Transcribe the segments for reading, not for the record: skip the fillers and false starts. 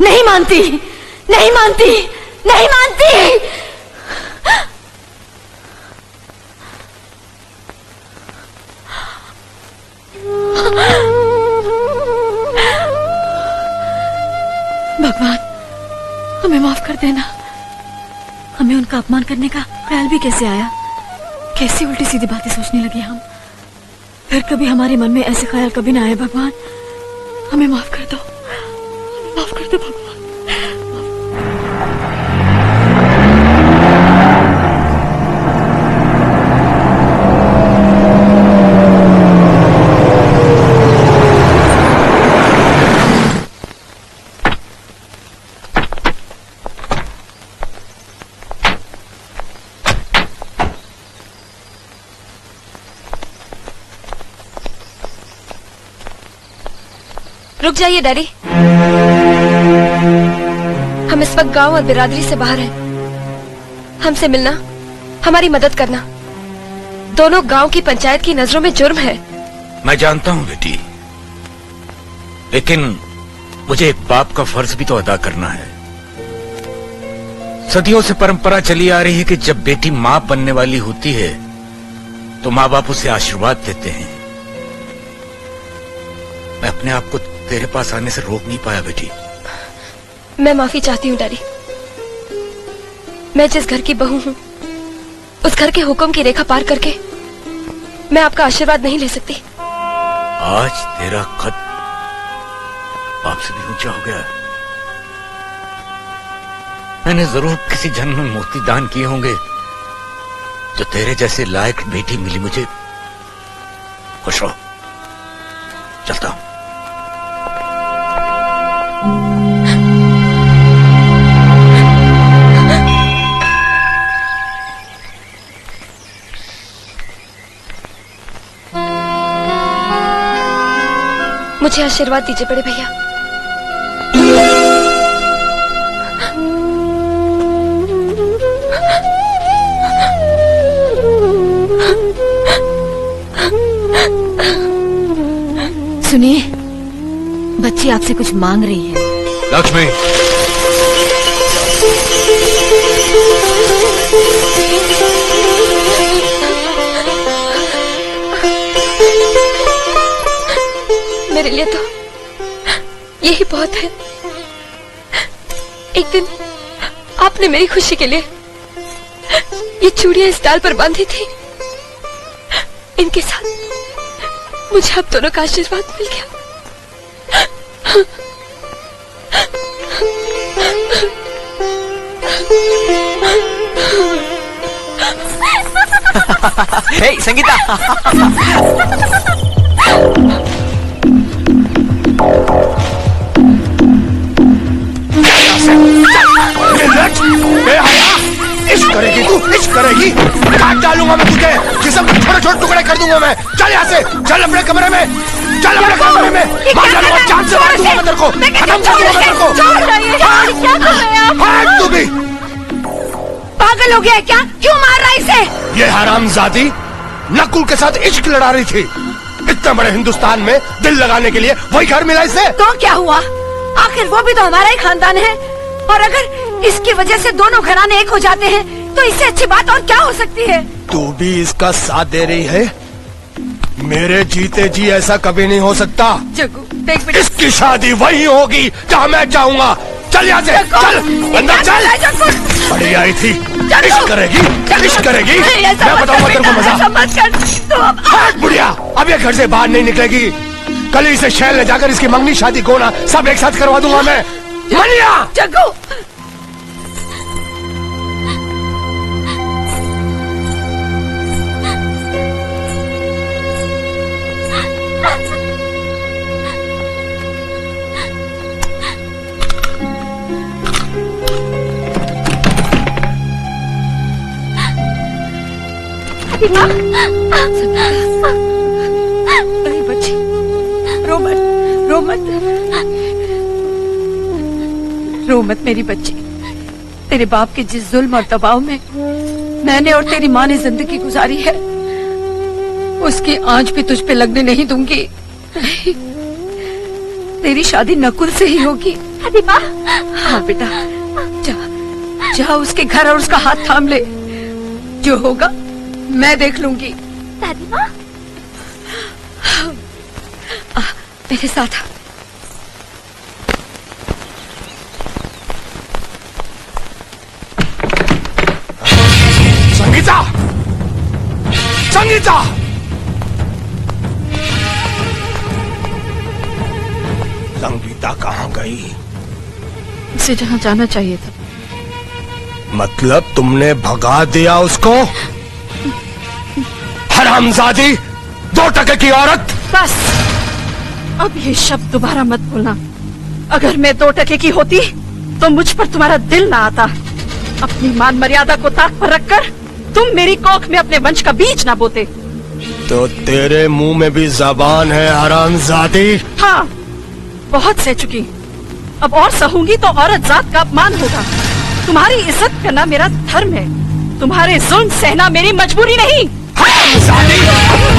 नहीं मानती, नहीं मानती, नहीं मानती। भगवान, हमें माफ कर देना। हमें उनका अपमान करने का ख्याल भी कैसे आया? कैसी उल्टी सीधी बातें सोचने लगे हम। फिर कभी हमारे मन में ऐसे ख्याल कभी ना आए। भगवान, हमें माफ कर दो, माफ कर दो भगवान। रुक जाइए डैडी, हम इस वक्त गांव और बिरादरी से बाहर हैं। हमसे मिलना, हमारी मदद करना, दोनों गांव की पंचायत की नजरों में जुर्म है। मैं जानता हूँ बेटी, लेकिन मुझे एक बाप का फर्ज भी तो अदा करना है। सदियों से परंपरा चली आ रही है कि जब बेटी माँ बनने वाली होती है तो माँ बाप उसे आशीर्वाद देते हैं। मैं अपने आप को तेरे पास आने से रोक नहीं पाया बेटी। मैं माफी चाहती हूँ डैडी। मैं जिस घर की बहू हूँ, उस घर के हुक्म की रेखा पार करके मैं आपका आशीर्वाद नहीं ले सकती। आज तेरा खत बाप से भी ऊंचा हो गया। मैंने जरूर किसी जन्म में मोती दान किए होंगे जो तेरे जैसे लायक बेटी मिली मुझे। खुश रहो, चलता हूं। मुझे आशीर्वाद दीजिए बड़े भैया। सुनिए, बच्ची आपसे कुछ मांग रही है। लक्ष्मी, मेरे लिए तो यही बहुत है। एक दिन आपने मेरी खुशी के लिए ये चूड़ियां इस डाल पर बांधी थी। इनके साथ मुझे आप दोनों का आशीर्वाद मिल गया। हे संगीता, इश्क करेगी तू, इश्क करेगी। काट डालूंगा मैं तुझे, जिस्म के छोटे छोटे टुकड़े कर दूंगा मैं। चल यहाँ से, चल अपने कमरे में, चल अपने कमरे में। मार डालूंगा, जान से मार दूंगा मैं तेरे को, खत्म कर दूंगा मैं तेरे को। क्या कर रहे हैं आप? हट तू भी। पागल हो गया है क्या? क्यों मार रहा है इसे? ये हरामजादी नकुल के साथ इश्क लड़ा रही थी। इतने बड़े हिंदुस्तान में दिल लगाने के लिए वही घर मिला इसे। तो क्या हुआ? आखिर वो भी तो हमारा ही खानदान है। और अगर इसकी वजह से दोनों घराने एक हो जाते हैं तो इससे अच्छी बात और क्या हो सकती है? तू भी इसका साथ दे रही है? मेरे जीते जी ऐसा कभी नहीं हो सकता। जग्गू, देख बेटा, इसकी शादी वही होगी जहाँ मैं चाहूंगा। चल यहाँ से, चल अंदर चल। बड़ी आई थी, इश्क करेगी, इश्क करेगी। मैं बताऊंगा तेरे को मजा। हट बुढ़िया, अब ये घर से बाहर नहीं निकलेगी। कल इसे शहर ले जाकर इसकी मंगनी शादी कोना सब एक साथ करवा दूंगा मैं। मनिया, जग्गू, अरे बच्ची, रो मत, रो मत, रो मत मेरी बच्ची। तेरे बाप के जिस जुल्म और दबाव में मैंने और तेरी माँ ने जिंदगी गुजारी है, उसकी आंच भी तुझ पे लगने नहीं दूंगी। तेरी शादी नकुल से ही होगी। दादी माँ। हाँ बेटा, जा जा उसके घर और उसका हाथ थाम ले। जो होगा मैं देख लूंगी। दादी माँ, मेरे साथ आ। संगीता, संगीता, संगीता कहाँ गई? उसे जहाँ जाना चाहिए था। मतलब तुमने भगा दिया उसको? हरामजादी, 2 टके की औरत। बस अब ये शब्द दोबारा मत बोलना। अगर मैं 2 टके की होती तो मुझ पर तुम्हारा दिल ना आता। अपनी मान मर्यादा को ताक पर रखकर तुम मेरी कोख में अपने वंश का बीज ना बोते। तो तेरे मुंह में भी जबान है हरामजादी। हाँ, बहुत सह चुकी। अब और सहूंगी तो औरत जात का अपमान होगा। तुम्हारी इज्जत करना मेरा धर्म है। तुम्हारे जुल्म सहना मेरी मजबूरी नहीं। हरामजादी,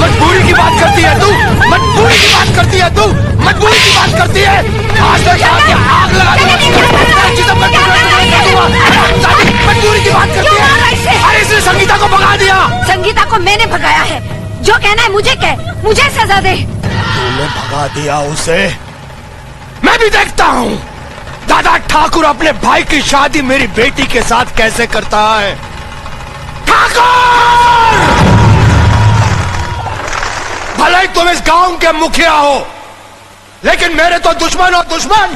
मजबूरी की बात करती है तू, मजबूरी की बात करती है तू, मजबूरी की बात करती है। आज तक आग लगा मजबूरी की बात करती है। अरे इसने संगीता को भगा दिया। संगीता को मैंने भगाया है। जो कहना है मुझे कह, मुझे सजा दे। तूने भगा दिया उसे? मैं भी देखता हूँ दादा ठाकुर अपने भाई की शादी मेरी बेटी के साथ कैसे करता है। ठाकुर, भले ही तुम इस गांव के मुखिया हो, लेकिन मेरे तो दुश्मन हो दुश्मन।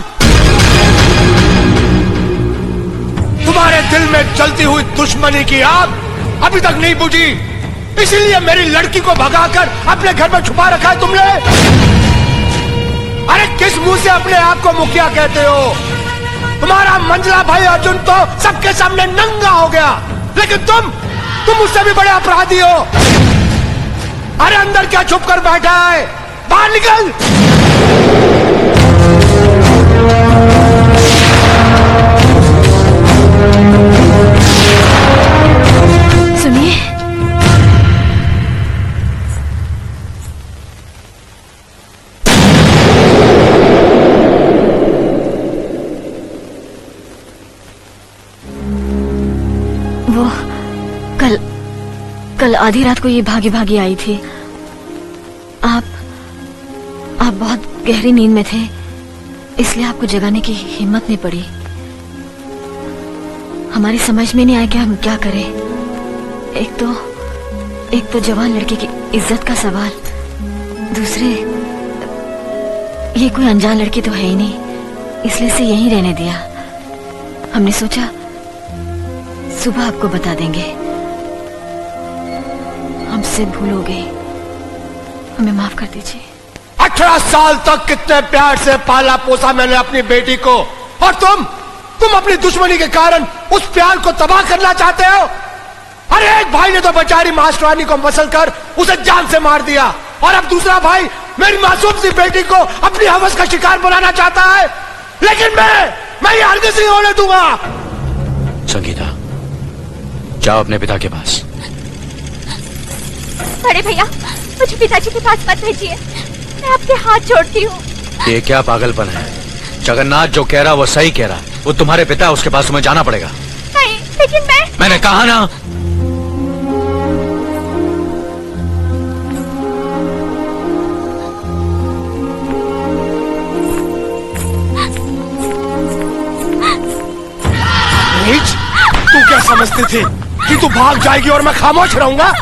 तुम्हारे दिल में जलती हुई दुश्मनी की आग अभी तक नहीं बुझी, इसीलिए मेरी लड़की को भगाकर अपने घर में छुपा रखा है तुमने। अरे किस मुंह से अपने आप को मुखिया कहते हो? तुम्हारा मंझला भाई अर्जुन तो सबके सामने नंगा हो गया, लेकिन तुम मुझसे भी बड़े अपराधी हो। अरे अंदर क्या छुप कर बैठा है? बाहर निकल। सुनिए, वो कल आधी रात को ये भागी भागी आई थी। आप बहुत गहरी नींद में थे, इसलिए आपको जगाने की हिम्मत नहीं पड़ी। हमारी समझ में नहीं आया कि हम क्या करें। एक तो जवान लड़के की इज्जत का सवाल, दूसरे ये कोई अनजान लड़की तो है ही नहीं, इसलिए से यहीं रहने दिया। हमने सोचा सुबह आपको बता देंगे। हमसे भूल हो गई, हमें माफ कर दीजिए। 18 साल तक कितने प्यार से पाला पोसा मैंने अपनी बेटी को, और तुम अपनी दुश्मनी के कारण उस प्यार को तबाह करना चाहते हो। अरे एक भाई ने तो बेचारी मास्टरानी को मसल कर उसे जान से मार दिया, और अब दूसरा भाई मेरी मासूम सी बेटी को अपनी हवस का शिकार बनाना चाहता है। लेकिन मैं ये हरगिज़ नहीं होने दूंगा। संगीता, जाओ अपने पिता के पास। बड़े भैया, मुझे पिताजी के पास मत भेजिए, मैं आपके हाथ जोड़ती हूँ। ये क्या पागलपन है? जगन्नाथ जो कह रहा वो सही कह रहा। वो तुम्हारे पिता है, उसके पास तुम्हें जाना पड़ेगा। नहीं, लेकिन मैंने कहा ना। नीच, तू क्या समझती थी कि तू भाग जाएगी और मैं खामोश रहूंगा?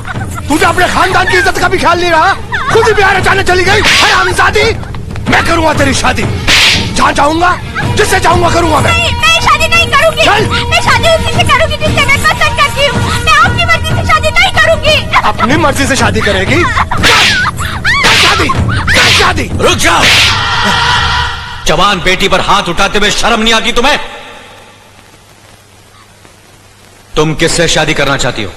तुझे अपने खानदान की इज्जत का भी ख्याल नहीं रहा, खुद ही बिहार जाने चली गई। हरामजादी, मैं करूंगा तेरी शादी, जहाँ चाहूंगा, जिससे चाहूंगा करूंगा। मैं शादी नहीं करूंगी। मैं शादी उसी से करूंगी जिससे मैं पसंद करती हूँ। मैं अपनी मर्जी से शादी नहीं करूंगी। अपनी मर्जी से शादी करेगी? शादी। रुक जाओ। जवान बेटी पर हाथ उठाते हुए शर्म नहीं आती तुम्हें? तुम किससे शादी करना चाहती हो?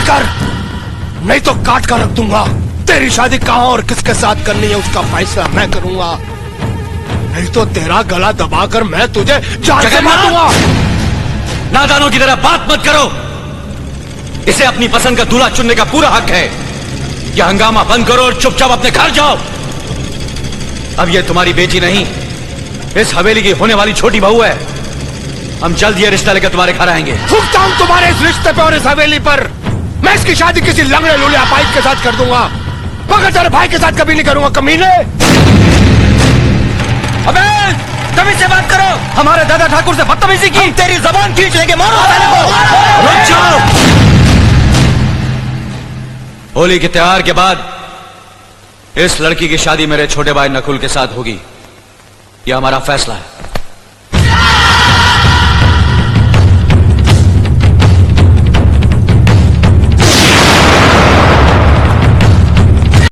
कर, नहीं तो काट कर रख दूंगा। तेरी शादी कहां और किसके साथ करनी है उसका फैसला मैं करूंगा, नहीं तो तेरा गला दबाकर मैं तुझे जान से मारूंगा। नादानों की तरह बात मत करो। इसे अपनी पसंद का दूल्हा चुनने का पूरा हक है। यह हंगामा बंद करो और चुपचाप अपने घर जाओ। अब यह तुम्हारी बेटी नहीं, इस हवेली की होने वाली छोटी बहू है। हम जल्द ये रिश्ता लेकर तुम्हारे घर आएंगे। थूकता हूं तुम्हारे इस रिश्ते पे और इस हवेली पर। मैं इसकी शादी किसी लंगड़े लूले अपाइक के साथ कर दूंगा, मगर तेरे भाई के साथ कभी नहीं करूंगा, कमीने। अबे तमीज से बात करो। हमारे दादा ठाकुर से बदतमीजी की, तेरी जबान खींच लेंगे। मारो साले को। रुक जाओ। होली के त्योहार के बाद इस लड़की की शादी मेरे छोटे भाई नकुल के साथ होगी। यह हमारा फैसला है।